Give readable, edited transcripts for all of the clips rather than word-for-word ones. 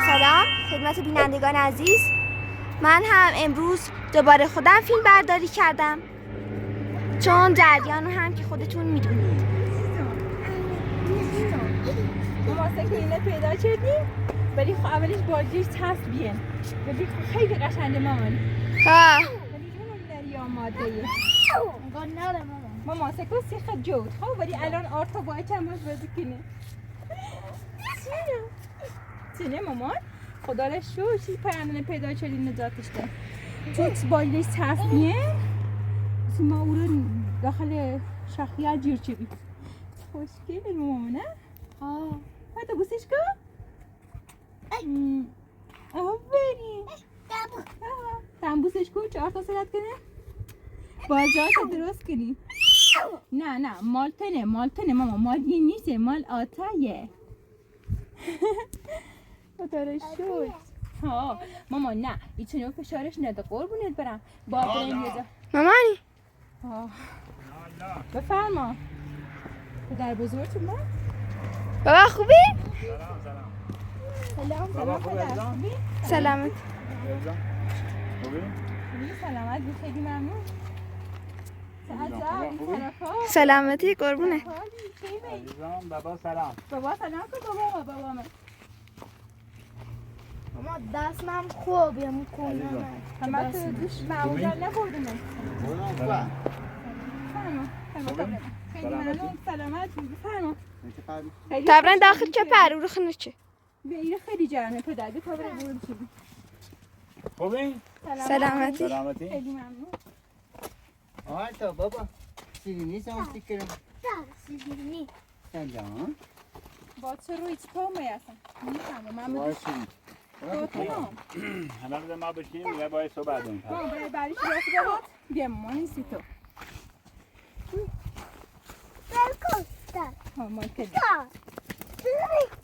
سلام خدمت بینندگان عزیز. من هم امروز دوباره خودم فیلم برداری کردم، چون جریان رو هم که خودتون میدونید. ما سکینه پیدا کردیم، ولی خب اولش بازیش تصبیه، ولی خب خیلی قشنگه مامان. ها ولی جونم داری آماده ماما سکو سیخ جود خب ولی الان آرتا باید چند باش بازی کنه. چینه مامان؟ خدا را شو پرندانه پیدا کردیم نجاتش ده. توت بازیش تصبیه، ما او رو داخل شخصیت جیر چیدیم. خوشگله ماما نه؟ ها تا بوسش کن؟ آفرین تنبوسش کن 4 تا سرت کنه؟ بازار تا درست کنی. نه مالتنه ماما، مال این نیسته، مال آتایه. خدا شد. ها ماما نه ایچنو فشارش نده قربونت برم. بریم یه جا. مامانی بفرما. پدر بزرگتون من؟ بابا خوبی؟ سلام پدر خوبی؟ سلامت. سلامت بی خیلی ممنون. سلامتی قربونه. بابا سلام. بابا سلام کن بابا من. ماما دستم خوبه میکنم. همه تو دوش معمولا نبردم. خیلی ممنون. سلامت بفرما. تبرن داخل چه پر رو خونه چه؟ این خیلی جرمه پدر بی تبرن بورم شدی. خوبی؟ سلامتی. خیلی ممنون. آرتا بابا سیرینی سانستی کرم. سیزنی. سلام. با چه روی چپا میاسن؟ میفهمم من باشی. حالا بذار ما بشینیم دیگه باید صحبت کنیم. برای بریش راستی بهات بیا ما نیستی تو. ها ما کلی.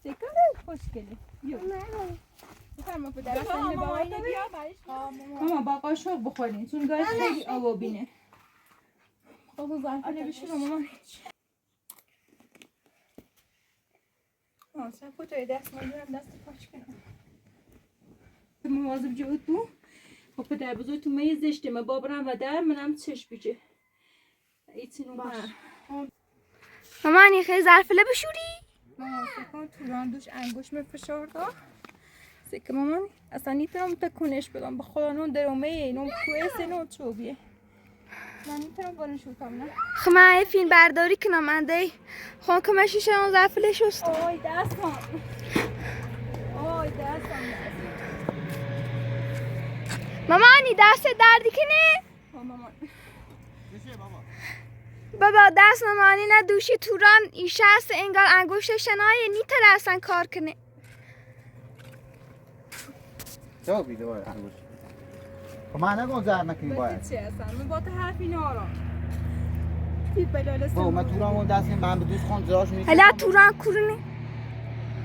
چکار خوشگله. بفرما پدر اصلا بابا اینو بیا بریش. ماما با قاشق بخورین چون گاز خیلی آبابینه. خب ظرف نمیشه مامان. سب توی دست میگیرم دست پاچ کنم. مواظب جود بو. خب پدر بزرگ تو می زشته ما بابرم و در منم چش بیجه. ایتینو باش. مامانی خیلی ظرفله بشوری؟ مامان سکن تو راندوش انگوش میفشار دا. سکه مامان اصلا نیتونم تکونش بدم به خدا نون درومه اینو کوه سنو چوبیه. من نیتونم بارنشون کنم نه. خب من فیلم برداری کنم انده خون کمشی شما ظرفله شست. آی دستم. مامانی دست دردی کنه؟ مامان. بابا دست مامانی نه دوشی توران ایشه هست انگار انگوشت شنایه نیتره اصلا کار کنه. چه بیده باید انگوش؟ خب من نگم زهر نکنی باید. چی هستن؟ من با تو حرفی نارم. تی بلالستم. با من تورامون دستیم به هم به دوست خون زراش میشه. هلا توران کورونه؟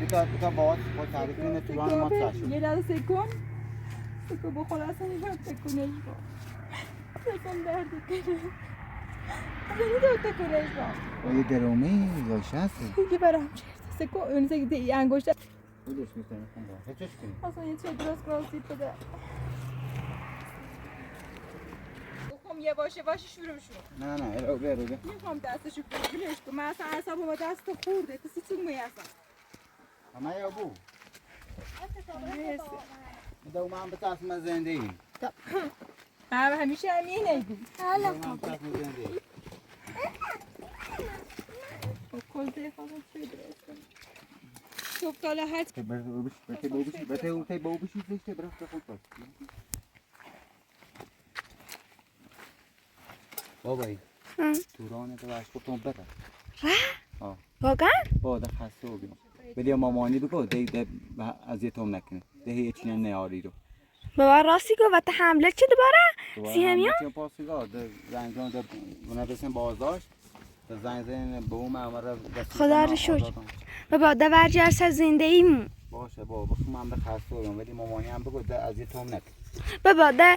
بیتا باید با تعریف اینه توران ما تشد. یه لحظه سکن. سکو بخور اصلا اینجا تکونش با. سکن درد کنه. اصلا اینجا تکونش با. یه درومه یا شسته؟ دیگه برام چرت. سکو اون سکه انگشت. بودش میتونه خونده. هچش کنی؟ اصلا یه چه درست گراسید بده. بخوام یه باشه شروع شو. نه رو بیا میخوام دستشو بگیرش تو من اصلا اصابم با دست خورده کسی چون میاسن همه یا بو دو من بتاس ما زنده ای همیشه همینه حالا من بتاس ما زنده ای کلته خواهم چه درست کنم شب تاله هست بته بابشی زشته برای بخون پاس بابایی تورانه تو باش گفتم بده واقعا؟ باده خسته بگیم ولی مامانی بگو ده اذیتم نکنه ده هیچ نیاری رو بابا راستی گفت و تا حمله چه دوباره؟ سی همیان؟ تیم پاسگاه ده زنگان ده اونه بسیم بازداشت ده زنگ به اون معمره خدا رو شکر بابا ده ورجرس از زنده ایمون باشه بابا بخون من به خسته بگم ولی مامانی هم بگو ده اذیتم نکنه بابا ده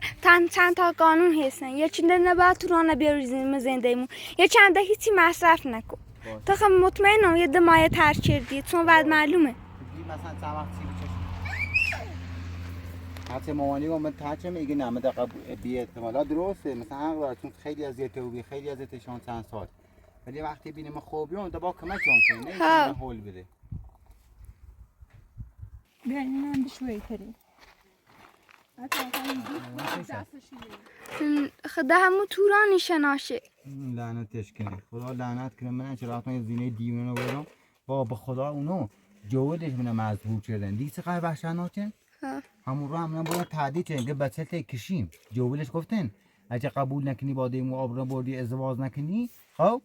چند تا قانون هستن یه چند نباید تو رانه بیاریزیم زنده ایمون یه چند ده هیچی مصرف نکن تا خب مطمئنم یه ده مایه تر کردی چون بعد معلومه مثلا چند وقت چی بچشم هرچه مامانی با من هرچه میگه نه من بی احتمالا درسته مثلا حق داره چون خیلی اذیتوبی خیلی اذیتشان چند سال ولی وقتی بینیم خوابیون با کمک کنه نه ها. اینکه هول بده بیاین این هم بشوی کردیم خدا همون تورانی شناشه لعنتش کنه خدا لعنت کنه من چرا رفتم یه زینه دیونه رو برم با به خدا اونو جودش منو مجبور کردن دیگه چقدر وحشتناکه ها. همون رو هم باید تهدید کردن که بچه کشیم جوولش گفتن اگه قبول نکنی با دیم و آب رو بردی ازدواج نکنی خب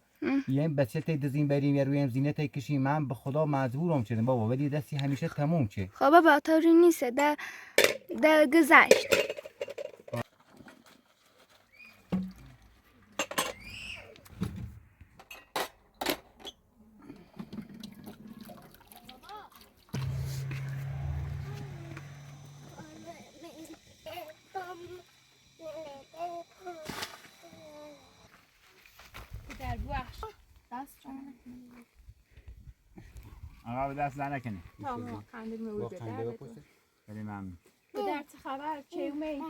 یه بچه دزین بریم یا روی زینه کشیم من به خدا مجبورم شدم بابا ولی دستی همیشه تموم چه خب بابا طوری نیست در گذشت در بخش دست جان آقا به دست در نکنی تمام خنده میول به درد تو خیلی ممنون به درد چه خبر چه اومید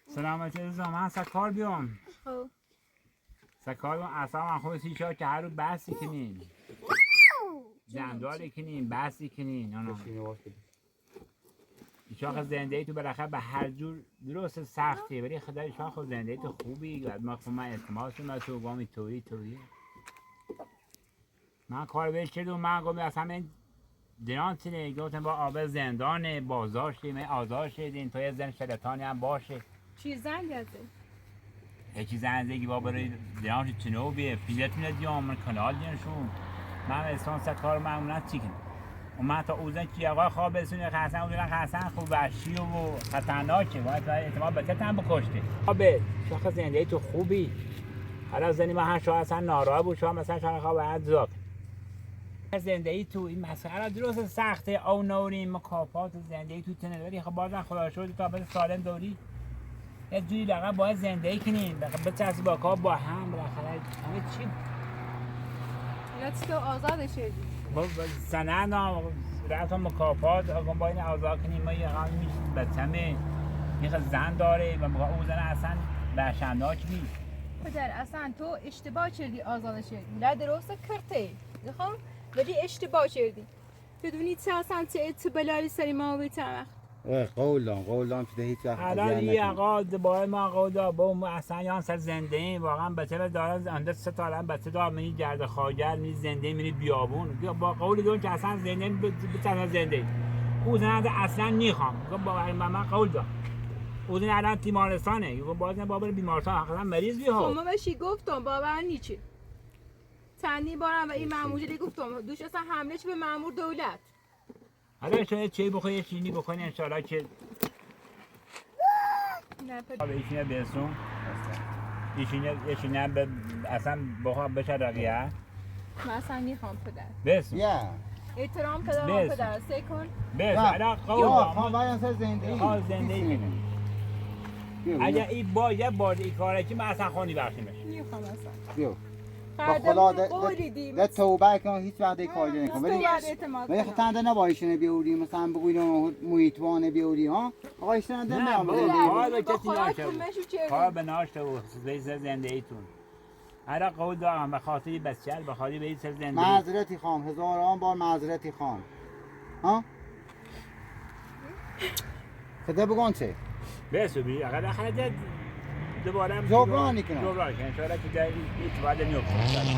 سلامتی عزیزم من سکار بیام خب سکار بیام اصلا من خوب سیچا که هر رو بحثی کنین جنداری کنین بحثی کنین نه شاخ زندگی تو بالاخره به هر جور درست سختیه ولی خدای شاخ زندگی تو خوبی و ما خب من اعتماد شدم تو گامی توری من کار بهش کردم من گفتم اصلا من دیان تینه گفتم با آب زندان بازداشتی من آزاد شدین تو یه زن شلطانی هم باشه چی زنگ هسته هیچی زندگی با برای دیان چنو بیه پیلتونه دیام من کانال دیانشون من احسان سکار معمولا چیکن و من تا اوزن که آقا خواب برسونه خسن اوزن خسن خوب وحشی و خطرناکه باید اعتماد به تت هم بکشته آبه شاخ زندگی تو خوبی حالا زنی من هم شاید اصلا ناراحت بود شاید مثلا شاید خواب باید زاک زندگی تو این مسئله درست سخته او نوری مکافات زندگی تو تنه ولی خب بازم خدا شد تا بس سالم دوری یه جوری لقا باید زندگی کنین بچسب با کار با هم بالاخره همه چی یا تو آزاد شدی با سنن رفتم مکافات آقا با این آزاد کنیم ما یه قام میشه بچمه یه زن داره و موقع او زن اصلا وحشتناک نیست پدر اصلا تو اشتباه کردی آزاد شدی نه درست کرده خب ولی اشتباه کردی بدونی چه اصلا چه بلایی سری ما بیتم قول شده هیچ وقت الان یه آقا دوباره ما آقا دا با ما اصلا یان سر زنده ایم واقعا بچه داره اندر سه تا الان بچه داره منی گرد خاگر منی زنده منی بیابون با قول دون که اصلا زنده بچه زنده او زن اصلا نیخوام با من قول دا او زن الان تیمارستانه باز بابر بیمارستان اصلا مریض بی ها ما بهشی گفتم باور نیچه تنی بارم و این ماموری گفتم دوش اصلا حمله چه به مامور دولت حالا شاید چی بخوای یه چینی بکنی ان شاءالله که نه پدر ایشونه برسون ایشونه به اصلا بخوام بشه رقیه من اصلا نیخوام پدر برسون یا احترام پدر بس. پدر سه کن برسون الان قول خان باید سر زندگی حال زندگی کنیم اگر این با یه بار این کاره که من اصلا خونی بخشیمش نیخوام اصلا بیا با قدمون خدا قولی دیم ده توبه کن هیچ وقت کاری نکن ولی اعتماد ولی کنم. خب تنده نبایشونه بیوری مثلا بگوییم محیطوانه بیوری ها آقا ایشون نه نمیام بابا زندگی کار به با کسی خودتون نشه مشو چه کار به ناشته و سر زندگیتون هر قول دارم به خاطر بسیار به خاطر به سر زندگی معذرتی خواهم هزاران بار معذرتی خواهم ها خدا بگون چه برسو بی اگر داخل دوباره هم جبرانی کنم. جبران کنم انشاءالله که در اتفاق نیفته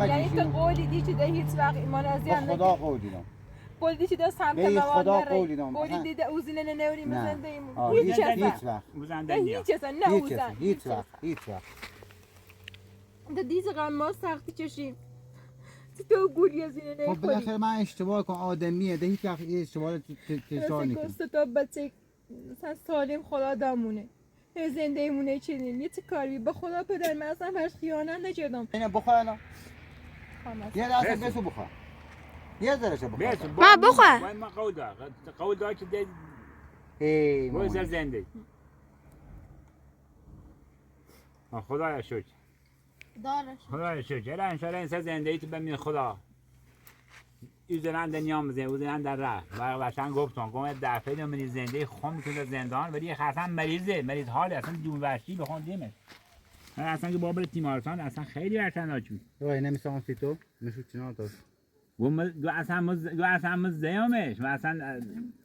یعنی تو قولی دی چه ده هیچ وقت ایمان از با خدا قول دیدم قول دی چه ده سمت به مواد خدا نره قول دیدم. قولی اصلا- دی ده اوزینه نوری نه. مزنده ایمون آه، هیچ هیچ وقت بزنده نه نیا هیچ اصلا نه هیچ اوزن وقت هیچ وقت هیچ وقت ده دیز غم ما سختی چشیم تو گولی از اینه خب نخوری بالاخره من اشتباه کنم آدمیه ده هیچ وقت یه اشتباه تکرار نکنم راسته تا بچه مثلا سالم خدا دامونه زنده ایمونه چنین یه چه کاری به خدا پدر من اصلا فرش خیانت نکردم اینه بخور الان خواهم یه دست برسون. بسو بخور یه ذرهشو بخور برسو ما بخور. باید ما قول دار که ده ای روی سر مامان زنده خدا شکر دارش خدا شکر الان انشاءالله این سر زندگی تو بمین خدا اوزلن دنیا مزه اوزلن در راه و قشنگ گفتم گفت دفعه دو مریض زنده خون میکنه زندان ولی اصلا مریض حال اصلا جون ورشی بخون دیمه من اصلا که بابر تیمارستان اصلا خیلی وحشتناک بود وای نمیسام فیتو مشو چنا تو گو اصلا مز زیامش و اصلا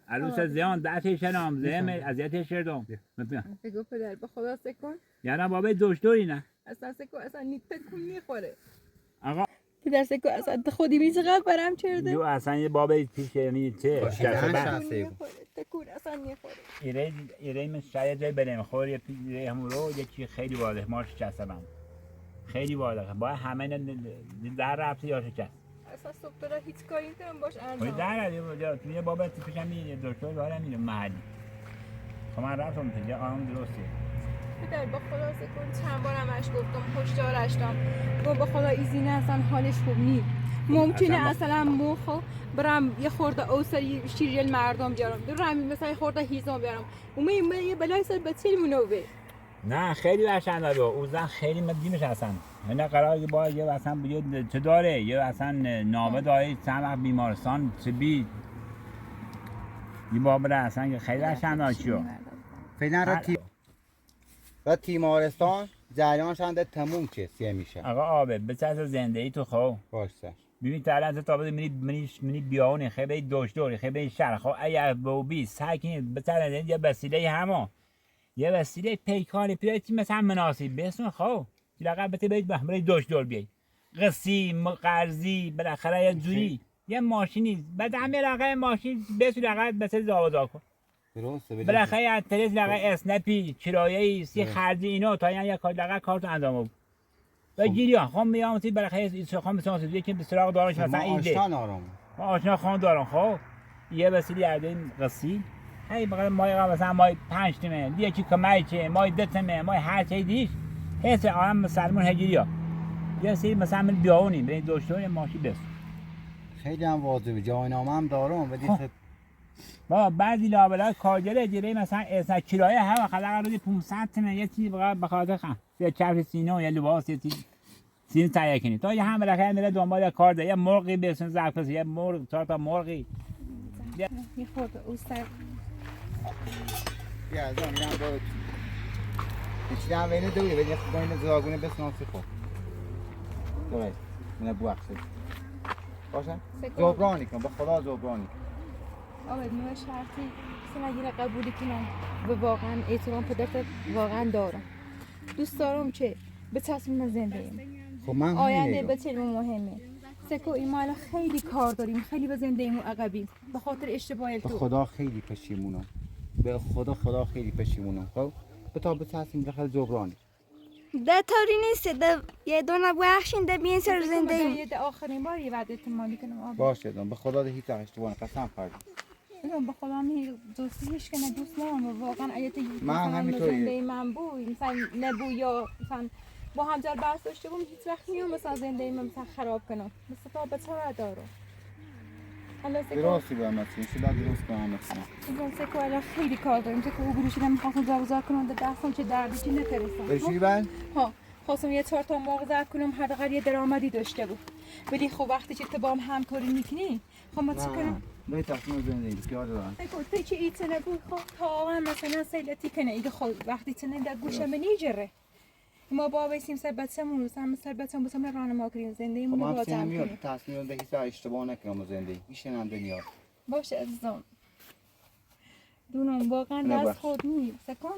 عروس زیان دستش شدم زیم اذیتش کردم بگو پدر به خدا سکن یعنی بابای دکتری نه اصلا سکو اصلا نیت تکون میخوره آقا پدر سکو اصلا خودی میز قلب برم چرده جو اصلا یه بابای پیش یعنی چه تکون اصلا میخوره ایره من شاید جای بریم خور یه پیره همون رو یکی خیلی واضح ما شکستم خیلی واضحه با همه در رفته یا شکست اصلا صبح تا هیچ کاری نمی‌کنم باش ولی انجام در یه بابا پیشم یه دکتر داره میره محلی خب من رفتم تو یه آرام درسته پدر با خدا سکن چند بارم اش گفتم هشدارش دادم گفت با خدا ایزینه اصلا حالش خوب نیست ممکنه اصلا موخو برم یه خورده اوسری شیریل مردم بیارم درم مثلا یه خورده هیزم بیارم اون یه بلای سر بچیمونو به نه خیلی وحشتناکه رو او زن خیلی مدیمش اصلا نه قراره با یه اصلا بگه چه داره یه اصلا نامه داره چند وقت بیمارستان چه یه بابره اصلا خیلی وحشتناکه فعلا را تیمارستان جریانش هم تموم چه سیه میشه آقا آبه به چه زندگی تو خو باشه ببین تا الان تا بده منی بیاونی خیلی دکتری خیلی شهر خب اگر بوبی ساکن به چه یه وسیله همه یه وسیله پیکانی پیراتی مثلا مناسب بسون خب لاقل بده برای دکتر بیای قصی قرضی بالاخره یه جوری یه ماشینی بعد همه لاقل ماشین بسون لاقل مثل زاودا کن درسته بالاخره از تلز لاقل اسنپی کرایه‌ای سی خرجی اینا تا یعنی یک لاقل کارت انجام بود و گیری خب میام تی بالاخره این خام مثلا یکی به سراغ دارنش مثلا ایده ما آشنا خان دارم خب یه وسیله عده قصی هی بقیه مای مثلا مای 5 تمه یکی کمایچه مای 2 تمه مای هر چی دیش هست آدم مسلمان هجریا یه سری مثلا من بیاونیم بریم دکتر ماشی بس خیلی هم واجبه جاینامه هم دارم ولی با بعضی لابلا کارگر اجاره مثلا اسا کرایه هوا خلاق روزی 500 تمه یه چیزی به خاطر خان یه چرخ سینه یا لباس یه سینه تهیه کنی تا یه هم بالاخره میره دنبال کار ده یه مرغی بسن ظرف یه مرغ 4 تا مرغی یه خورده اوستر بیا از اون میرم با هیچی هم بینه دویه ولی خب این زاگونه بسناسی خب دوید منه بوخت باشه؟ زبرانی کن به خدا زبرانی کن آبد نوع شرطی مثلا اگه قبولی کنم و واقعا اعتماد پدرت واقعا دارم دوست دارم که به تصمیم زندگیم خب من آینده به چه مهمه سکو این ما خیلی کار داریم خیلی به زندگیمون عقبیم به خاطر اشتباه به تو خدا خیلی پشیمونم به خدا خیلی پشیمونم خب به تا به تصمیم داخل زبرانی ده طوری نیست یه دونه بخشین ده بین سر زندگی یه آخرین بار یه وعده اعتمادی کنم آب باشه به خدا ده هیچ اشتباه قسم کردم به خدا می دوستی هیچ کنه دوست ندارم واقعا اگه من همینطوری زندگی من بود مثلا نبو یا مثلا با هم جر بحث داشته بودم هیچ وقت میام مثلا زندگی من مثلا خراب کنم مثلا تا به چرا دارم درستی با هم هستیم شده درست با هم هستیم این سکو الان خیلی کار داریم که او گروشی نمیخواستم جوازار کنم در دستم چه دردی چی نترسم بشی بند؟ ها خواستم یه 4 تا مرغ زرد کنم حداقل یه درآمدی داشته بود ولی خب وقتی که تو با هم همکاری میکنی خب ما چی کنم به تصمیم زندگی پیاده دارم تو چه ایت نبود خب تا مثلا سیلتی کنه ایده خود وقتی تنه در گوشم نیجره ما با ویسیم سر بچه‌مون سر بچه‌مون بسم راهنما کنیم زندگیمون رو باز کنیم تصمیم ده هیچ اشتباه نکنم زندگی میشنم دنیا باشه عزیزم دونم واقعا دست خود نیست سکن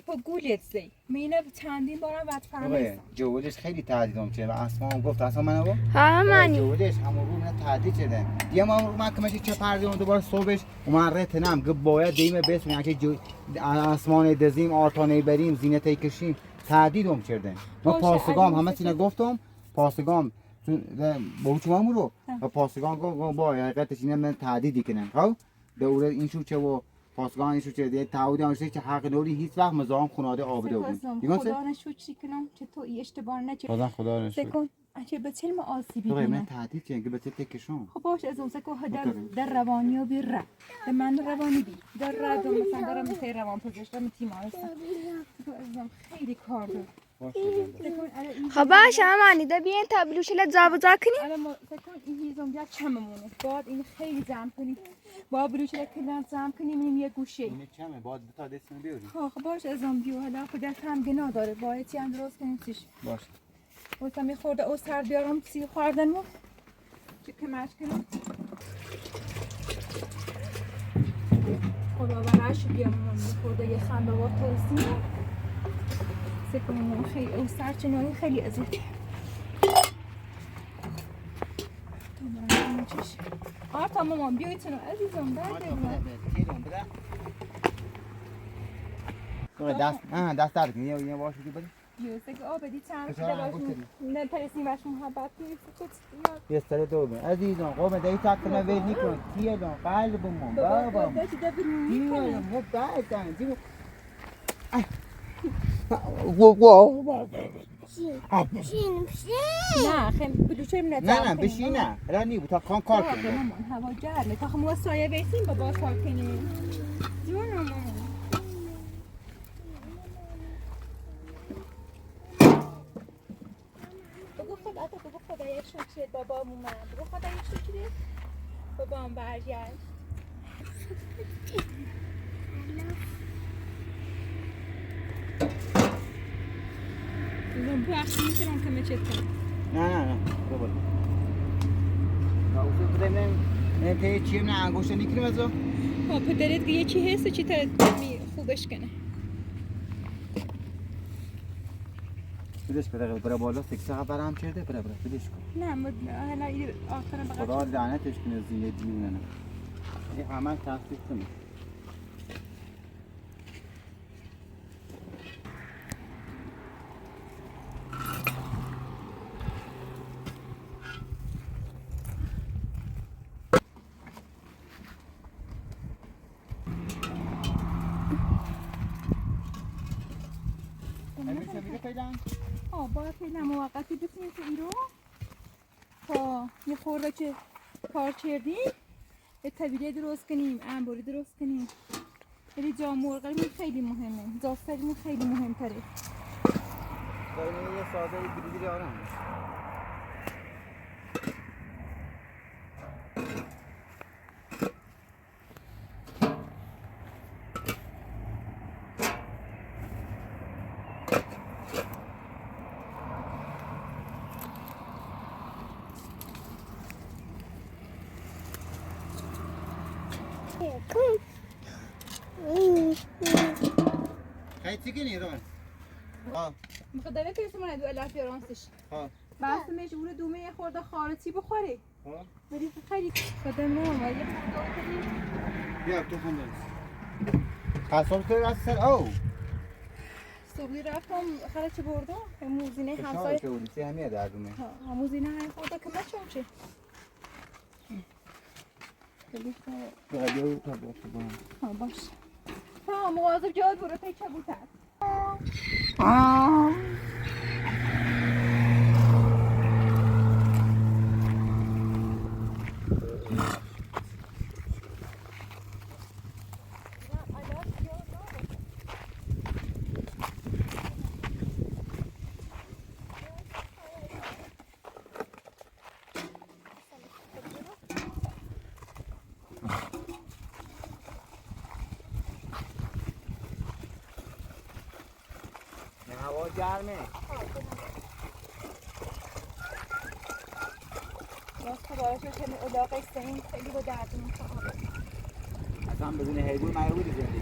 با گولیت زی مینه چندین بارم وقت فرمیستم جوولش خیلی تهدیدم چه و اسمان گفت اصلا منو گفت ها منی جوولش همون رو من تهدید شده دیگه من کمش چه پرده اون دوباره صبحش من رتنم که باید دیم بس میگه که اسمان دزیم آرتانه بریم زینت کشیم تهدیدم کرده ما پاسگام همه چینا گفتم پاسگام با چوام رو و پاسگام گفت با حقیقتش اینا من تهدیدی کنن خب دوره این شو چه و پاسگان این شو چه دیگه تعهدی داشته که حق دوری هیچ وقت مزاحم خانواده آبده بود خدا نشوچی کنم که تو ای اشتباه نچ خدا نشوچ سکون اگه به چلم آسیبی تو من بینه تهدید کنم که به تک کشم خب باش از اون سکو در روانی و بیر در من روانی بی در رد مثلا دارم مثل روان پزشک دارم تیم هستم تو ازم خیلی کار دارم خب باشه مامانی بیاین تا بلوشلت زابوزا کنیم. الان ما فکر کن این هیزم بیا چممونه بعد این خیلی جمع کنیم با بلوچه کلان جمع کنیم این یه گوشه این چمه باید دو تا دستم بیاری. خب باش ازم بیو حالا خودت هم گنا داره باید چی هم درست کنیم چیش باشه. وقتا میخورده او سر بیارم چی خوردن مو چه کمش کنم خدا براش بیارم میخورده یه خنده با توستی سکنم خیلی او سر چنانی خیلی ازیده تا مامان بیایتونو عزیزم دست درد کنی یه باشه که بری بیایست که آب بدی چند شده باشون نه پرسیم باشون محبت کنی یه سر دو بین عزیزم قوم دهی تاکت من وید نیکن کیه دون قلب من بابا کیه دون بعدن نه خیلی بلوچه من نه بشی نه رانی بود تا کار کنیم هوا گرمه تا خمو سایه بیسیم با باش کار کنیم جون مامان بگو خدا یک شکرت بابام اومد بگو خدا یک شکرت بابام برگشت بگم وقتی میتونم که مچت کنم نه بابا اوزو بدم نه پی چیم نه انگوشت نیکنیم ازو پدرت یه چی هست چی تا خوبش کنه بدش برای برای بالا سکسه برام کرده برای بدش کن نه حالا این آخرم بقید خدا لعنتش کنه زینه دیونه نه این همه تصدیق کنه باید خیلی موقتی بکنیم که این رو تا یه خورده که کار کردیم یه طبیله درست کنیم انباری درست کنیم ولی جا مرغلمون خیلی مهمه زافترمون خیلی مهمتره یه ساده گریدی آرام خیلی کنی رو مقدره پیسمونه دو الاف یارانسش بحث مجبور دومه یه خورده خارطی بخوری ولی خیلی خودم نمه یه خورده کنی بیا تو خون دارست خواستم تو رست سر او صبحی رفتم خرچه بردم موزینه همسای که بودی سی همیه دردومه موزینه های خورده که بچه هم چه بقیه تا باشه باش مواظب جاد برو پیچه بوتر هوا گرمه راست خدایشو که الاغ استین خیلی با درد میکنه اصلا بدون حیوان من رو دیگه